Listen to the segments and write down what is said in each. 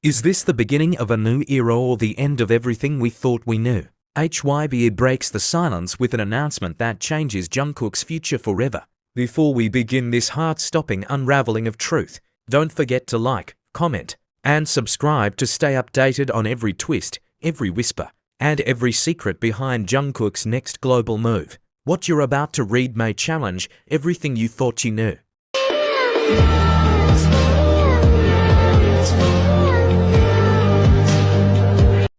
Is this the beginning of a new era or the end of everything we thought we knew? HYBE breaks the silence with an announcement that changes Jungkook's future forever. Before we begin this heart-stopping unraveling of truth, don't forget to like, comment, and subscribe to stay updated on every twist, every whisper, and every secret behind Jungkook's next global move. What you're about to read may challenge everything you thought you knew.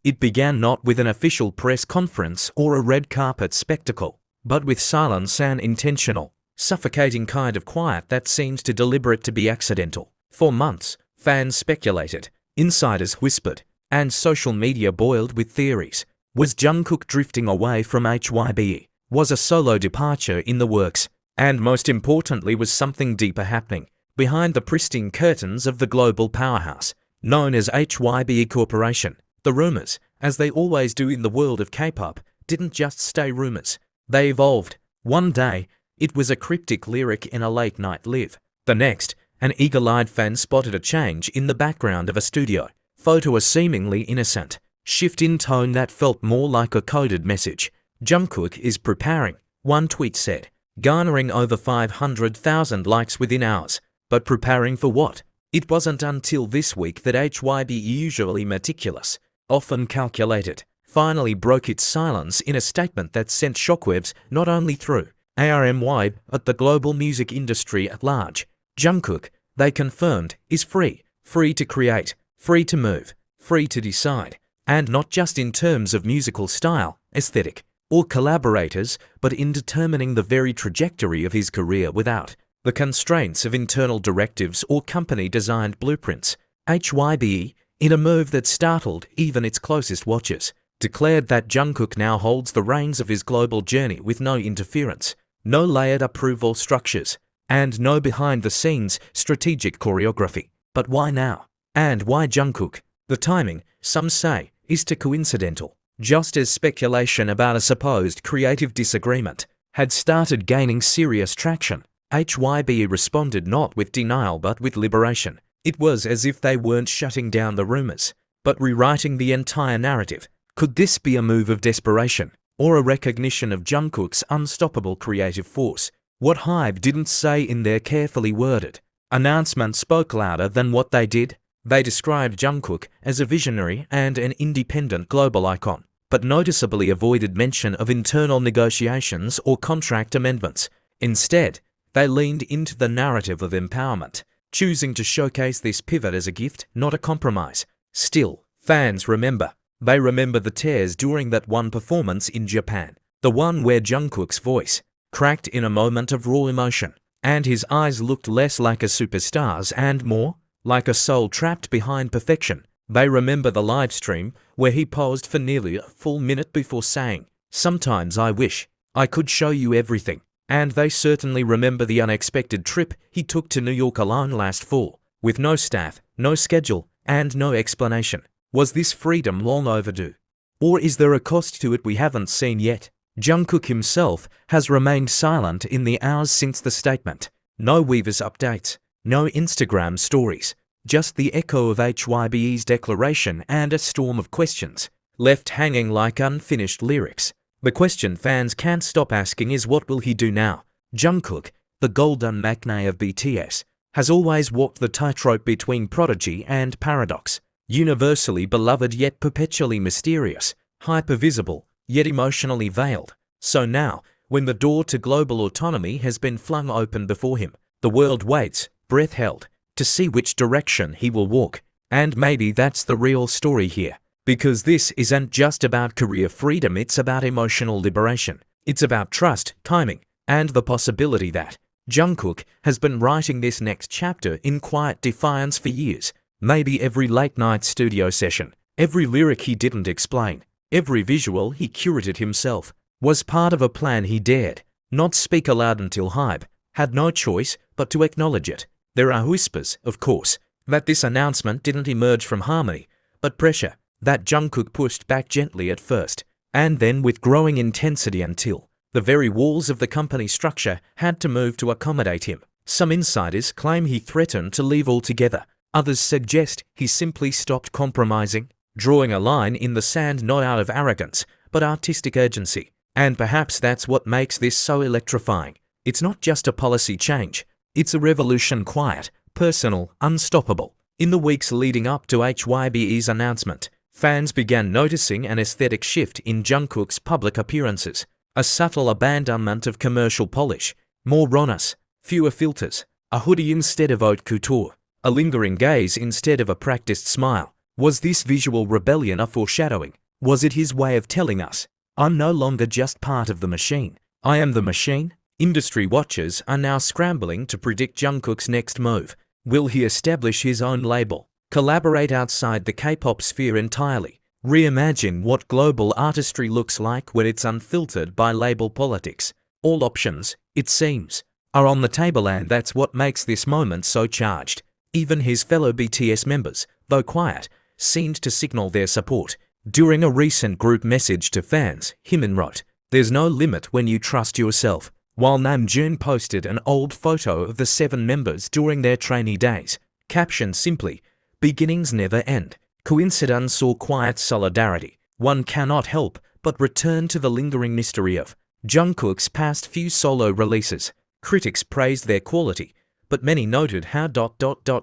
It began not with an official press conference or a red carpet spectacle, but with silence and intentional, suffocating kind of quiet that seems too deliberate to be accidental. For months, fans speculated, insiders whispered, and social media boiled with theories. Was Jungkook drifting away from HYBE? Was a solo departure in the works? And most importantly, was something deeper happening behind the pristine curtains of the global powerhouse known as HYBE Corporation? The rumors, as they always do in the world of K-pop, didn't just stay rumors. They evolved. One day, it was a cryptic lyric in a late-night live. The next, an eagle-eyed fan spotted a change in the background of a studio photo, a seemingly innocent shift in tone that felt more like a coded message. Jungkook is preparing, one tweet said, garnering over 500,000 likes within hours. But preparing for what? It wasn't until this week that HYBE, usually meticulous, often calculated, finally broke its silence in a statement that sent shockwaves not only through HYBE but the global music industry at large. Jungkook, they confirmed, is free to create, free to move, free to decide, and not just in terms of musical style, aesthetic, or collaborators, but in determining the very trajectory of his career without the constraints of internal directives or company-designed blueprints. HYBE, in a move that startled even its closest watchers, declared that Jungkook now holds the reins of his global journey with no interference, no layered approval structures, and no behind-the-scenes strategic choreography. But why now? And why Jungkook? The timing, some say, is too coincidental. Just as speculation about a supposed creative disagreement had started gaining serious traction, HYBE responded not with denial but with liberation. It was as if they weren't shutting down the rumors, but rewriting the entire narrative. Could this be a move of desperation, or a recognition of Jungkook's unstoppable creative force? What HYBE didn't say in their carefully worded announcement spoke louder than what they did. They described Jungkook as a visionary and an independent global icon, but noticeably avoided mention of internal negotiations or contract amendments. Instead, they leaned into the narrative of empowerment, choosing to showcase this pivot as a gift, not a compromise. Still, fans remember. They remember the tears during that one performance in Japan, the one where Jungkook's voice cracked in a moment of raw emotion, and his eyes looked less like a superstar's and more like a soul trapped behind perfection. They remember the live stream where he paused for nearly a full minute before saying, "Sometimes I wish I could show you everything." And they certainly remember the unexpected trip he took to New York alone last fall, with no staff, no schedule, and no explanation. Was this freedom long overdue? Or is there a cost to it we haven't seen yet? Jungkook himself has remained silent in the hours since the statement. No Weverse updates, no Instagram stories, just the echo of HYBE's declaration and a storm of questions, left hanging like unfinished lyrics. The question fans can't stop asking is, what will he do now? Jungkook, the golden matinee of BTS, has always walked the tightrope between prodigy and paradox, universally beloved yet perpetually mysterious, hyper-visible yet emotionally veiled. So now, when the door to global autonomy has been flung open before him, the world waits, breath held, to see which direction he will walk. And maybe that's the real story here. Because this isn't just about career freedom, it's about emotional liberation. It's about trust, timing, and the possibility that Jungkook has been writing this next chapter in quiet defiance for years. Maybe every late-night studio session, every lyric he didn't explain, every visual he curated himself, was part of a plan he dared not speak aloud until HYBE had no choice but to acknowledge it. There are whispers, of course, that this announcement didn't emerge from harmony, but pressure that Jungkook pushed back gently at first, and then with growing intensity until the very walls of the company structure had to move to accommodate him. Some insiders claim he threatened to leave altogether, Others suggest he simply stopped compromising, drawing a line in the sand not out of arrogance, but artistic urgency. And perhaps that's what makes this so electrifying. It's not just a policy change, it's a revolution, quiet, personal, unstoppable. In the weeks leading up to HYBE's announcement, fans began noticing an aesthetic shift in Jungkook's public appearances. A subtle abandonment of commercial polish, more rawness, fewer filters, a hoodie instead of haute couture, a lingering gaze instead of a practiced smile. Was this visual rebellion a foreshadowing? Was it his way of telling us, I'm no longer just part of the machine, I am the machine? Industry watchers are now scrambling to predict Jungkook's next move. Will he establish his own label, collaborate outside the K-pop sphere entirely, reimagine what global artistry looks like when it's unfiltered by label politics? All options, it seems, are on the table, and that's what makes this moment so charged. Even his fellow BTS members, though quiet, seemed to signal their support. During a recent group message to fans, Jimin wrote, "There's no limit when you trust yourself," while Namjoon posted an old photo of the 7 members during their trainee days, captioned simply, "Beginnings never end." Coincidence or quiet solidarity? One cannot help but return to the lingering mystery of Jungkook's past few solo releases. Critics praised their quality, but many noted how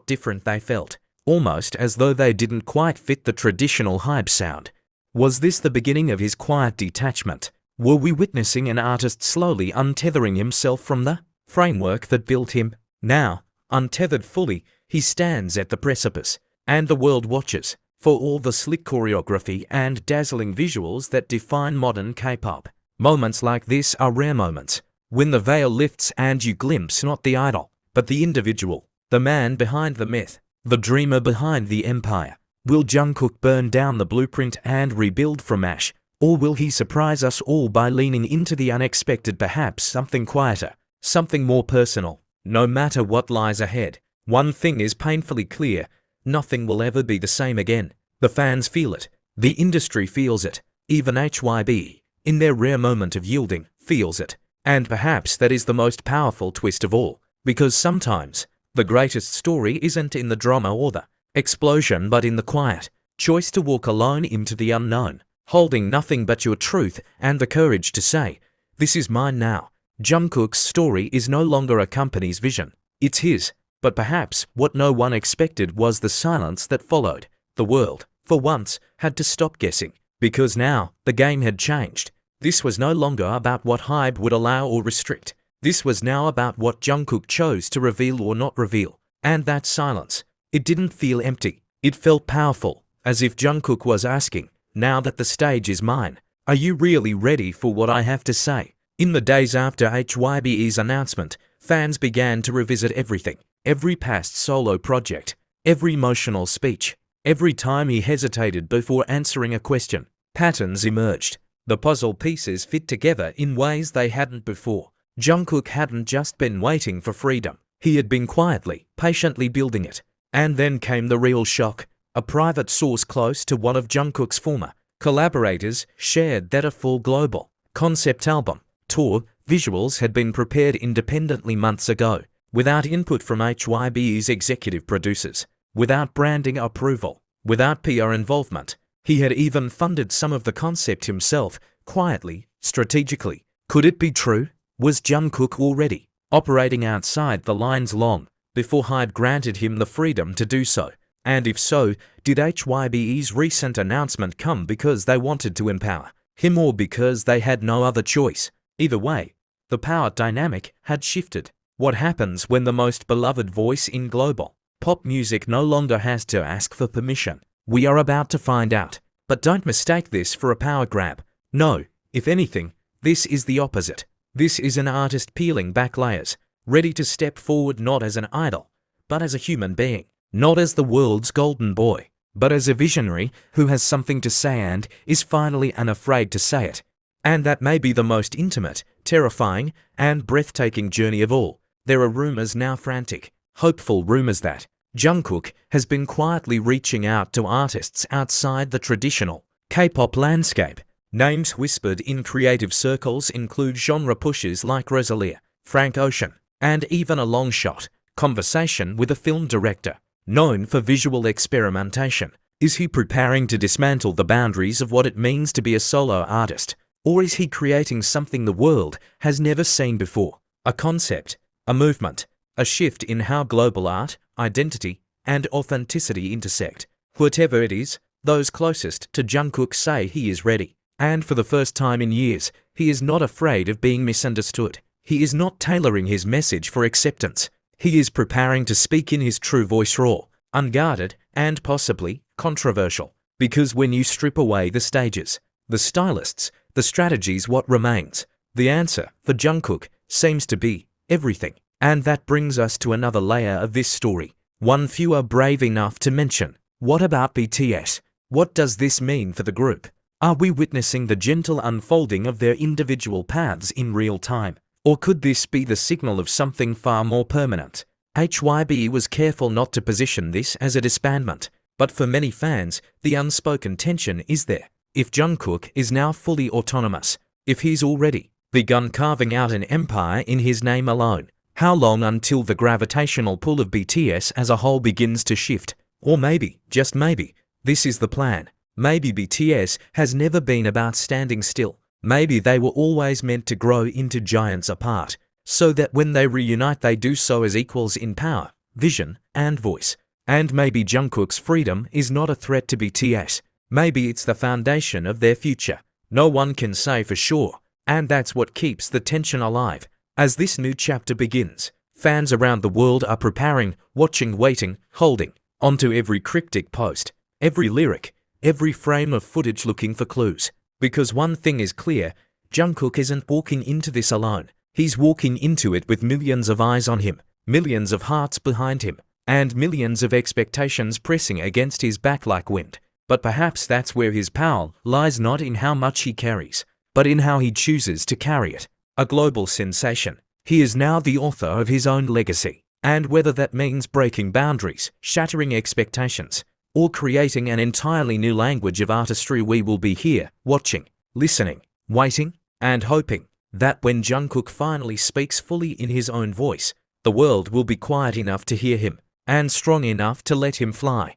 different they felt, almost as though they didn't quite fit the traditional HYBE sound. Was this the beginning of his quiet detachment? Were we witnessing an artist slowly untethering himself from the framework that built him? Now, untethered fully, he stands at the precipice, and the world watches. For all the slick choreography and dazzling visuals that define modern K-pop, moments like this are rare moments, when the veil lifts and you glimpse not the idol, but the individual, the man behind the myth, the dreamer behind the empire. Will Jungkook burn down the blueprint and rebuild from ash, or will he surprise us all by leaning into the unexpected, perhaps something quieter, something more personal? No matter what lies ahead, one thing is painfully clear: nothing will ever be the same again. The fans feel it, the industry feels it, even HYBE, in their rare moment of yielding, feels it. And perhaps that is the most powerful twist of all, because sometimes the greatest story isn't in the drama or the explosion, but in the quiet choice to walk alone into the unknown, holding nothing but your truth and the courage to say, "This is mine now." Jungkook's story is no longer a company's vision, it's his. But perhaps what no one expected was the silence that followed. The world, for once, had to stop guessing, because now the game had changed. This was no longer about what HYBE would allow or restrict. This was now about what Jungkook chose to reveal or not reveal. And that silence, it didn't feel empty. It felt powerful, as if Jungkook was asking, "Now that the stage is mine, are you really ready for what I have to say?" In the days after HYBE's announcement, fans began to revisit everything. Every past solo project, every emotional speech, every time he hesitated before answering a question. Patterns emerged. The puzzle pieces fit together in ways they hadn't before. Jungkook hadn't just been waiting for freedom. He had been quietly, patiently building it. And then came the real shock. A private source close to one of Jungkook's former collaborators shared that a full global concept album, tour, visuals had been prepared independently months ago, without input from HYBE's executive producers, without branding approval, without PR involvement. He had even funded some of the concept himself, quietly, strategically. Could it be true? Was Jungkook already operating outside the lines long before HYBE granted him the freedom to do so? And if so, did HYBE's recent announcement come because they wanted to empower him or because they had no other choice? Either way, the power dynamic had shifted. What happens when the most beloved voice in global pop music no longer has to ask for permission? We are about to find out. But don't mistake this for a power grab. No, if anything, this is the opposite. This is an artist peeling back layers, ready to step forward not as an idol, but as a human being. Not as the world's golden boy, but as a visionary who has something to say and is finally unafraid to say it. And that may be the most intimate, terrifying, and breathtaking journey of all. There are rumors now, frantic, hopeful rumors that Jungkook has been quietly reaching out to artists outside the traditional K-pop landscape. Names whispered in creative circles include genre pushes like Rosalia, Frank Ocean, and even a long-shot conversation with a film director. known for visual experimentation. Is he preparing to dismantle the boundaries of what it means to be a solo artist? Or is he creating something the world has never seen before? A concept, a movement, a shift in how global art, identity, and authenticity intersect. Whatever it is, those closest to Jungkook say he is ready. And for the first time in years, he is not afraid of being misunderstood. He is not tailoring his message for acceptance. He is preparing to speak in his true voice, raw, unguarded, and possibly controversial. Because when you strip away the stages, the stylists, the strategies, what remains? The answer for Jungkook seems to be everything. And that brings us to another layer of this story, one few are brave enough to mention. What about BTS? What does this mean for the group? Are we witnessing the gentle unfolding of their individual paths in real time? Or could this be the signal of something far more permanent? HYBE was careful not to position this as a disbandment, but for many fans, the unspoken tension is there. If Jungkook is now fully autonomous, if he's already begun carving out an empire in his name alone, how long until the gravitational pull of BTS as a whole begins to shift? Or maybe, just maybe, this is the plan. Maybe BTS has never been about standing still. Maybe they were always meant to grow into giants apart, so that when they reunite they do so as equals in power, vision, and voice. And maybe Jungkook's freedom is not a threat to BTS. Maybe it's the foundation of their future. No one can say for sure, and that's what keeps the tension alive. As this new chapter begins, fans around the world are preparing, watching, waiting, holding onto every cryptic post, every lyric, every frame of footage, looking for clues. Because one thing is clear, Jungkook isn't walking into this alone. He's walking into it with millions of eyes on him, millions of hearts behind him, and millions of expectations pressing against his back like wind. But perhaps that's where his power lies, not in how much he carries, but in how he chooses to carry it. A global sensation. He is now the author of his own legacy. And whether that means breaking boundaries, shattering expectations, or creating an entirely new language of artistry, we will be here, watching, listening, waiting, and hoping that when Jungkook finally speaks fully in his own voice, the world will be quiet enough to hear him, and strong enough to let him fly.